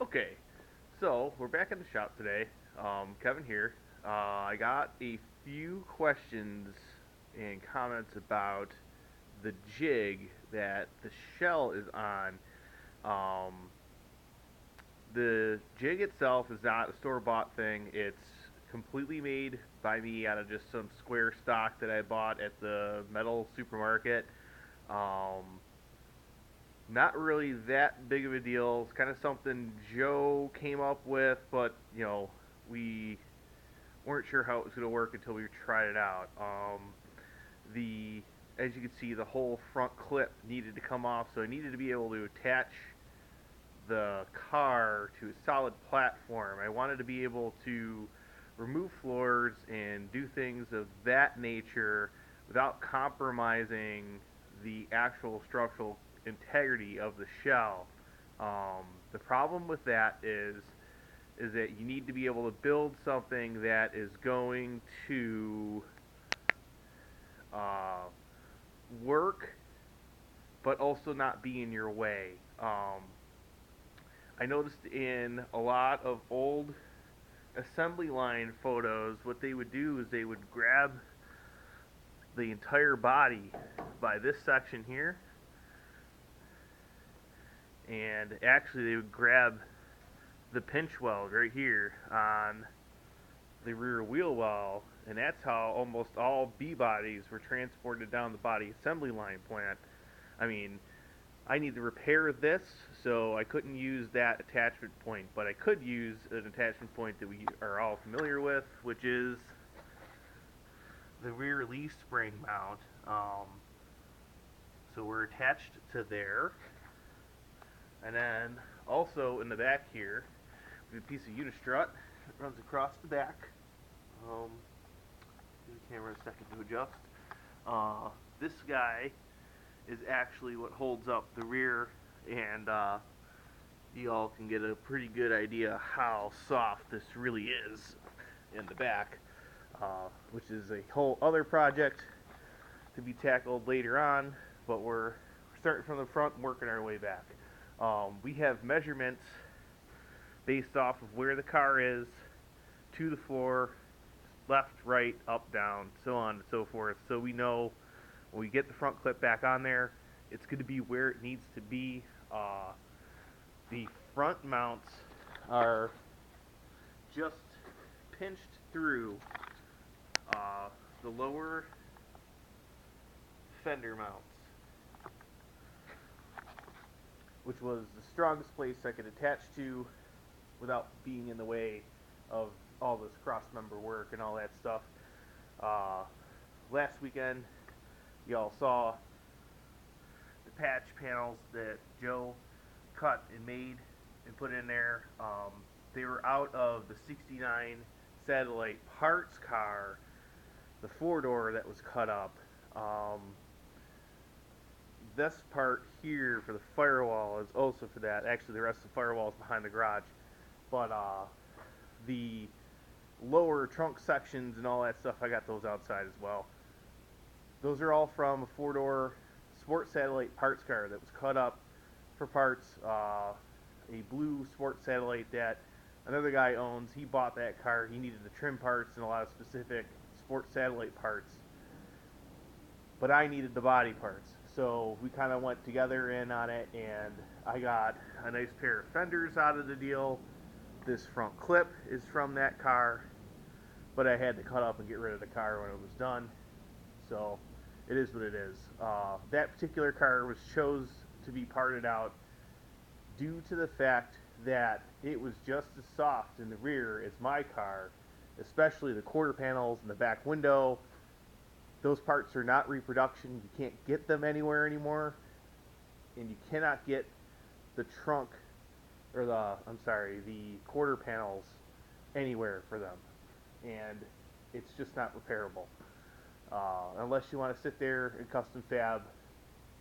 Okay, so we're back at the shop today. Kevin here. I got a few questions and comments about the jig that the shell is on. Um, the jig itself is not a store bought thing, it's completely made by me out of just some square stock that I bought at the metal supermarket. Um, Not really that big of a deal. It's kind of something Joe came up with, but we weren't sure how it was going to work until we tried it out. The As you can see, the whole front clip needed to come off, so I needed to be able to attach the car to a solid platform. I wanted to be able to remove floors and do things of that nature without compromising the actual structural integrity of the shell. The problem with that is that you need to be able to build something that is going to uh, work, but also not be in your way. I noticed in a lot of old assembly line photos, what they would do is they would grab the entire body by this section here, and actually they would grab the pinch weld right here on the rear wheel well, and that's how almost all B bodies were transported down the body assembly line plant. I mean, I need to repair this, so I couldn't use that attachment point, but I could use an attachment point that we are all familiar with, which is the rear leaf spring mount. So we're attached to there, and then also in the back here, we have a piece of unistrut that runs across the back. Give the camera a second to adjust. This guy is actually what holds up the rear, and you all can get a pretty good idea how soft this really is in the back, which is a whole other project to be tackled later on, but we're starting from the front and working our way back. We have measurements based off of where the car is to the floor, left, right, up, down, so on and so forth, so we know when we get the front clip back on there, it's going to be where it needs to be. The front mounts are just pinched through the lower fender mounts, which was the strongest place I could attach to without being in the way of all this cross member work and all that stuff. Uh, Last weekend, y'all saw the patch panels that Joe cut and made and put in there. They were out of the 69 satellite parts car, the four door that was cut up. Um, this part here for the firewall is also for that. Actually, the rest of the firewall is behind the garage. But the lower trunk sections and all that stuff, I got those outside as well. Those are all from a four door sport satellite parts car that was cut up for parts. A blue sport satellite that another guy owns. He bought that car. He needed the trim parts and a lot of specific sport satellite parts, but I needed the body parts. So we kind of went together in on it, and I got a nice pair of fenders out of the deal. This front clip is from that car, but I had to cut up and get rid of the car when it was done. So it is what it is. That particular car was chose to be parted out due to the fact that it was just as soft in the rear as my car, especially the quarter panels and the back window. Those parts are not reproduction. You can't get them anywhere anymore, and you cannot get the trunk or the quarter panels anywhere for them, and it's just not repairable unless you want to sit there and custom fab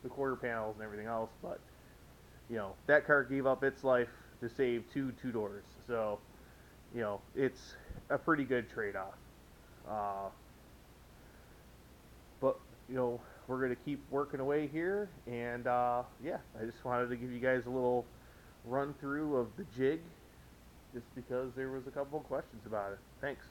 the quarter panels and everything else. But that car gave up its life to save two doors, so it's a pretty good trade-off. Uh, but we're gonna keep working away here, and yeah, I just wanted to give you guys a little run through of the jig, just because there was a couple of questions about it. Thanks.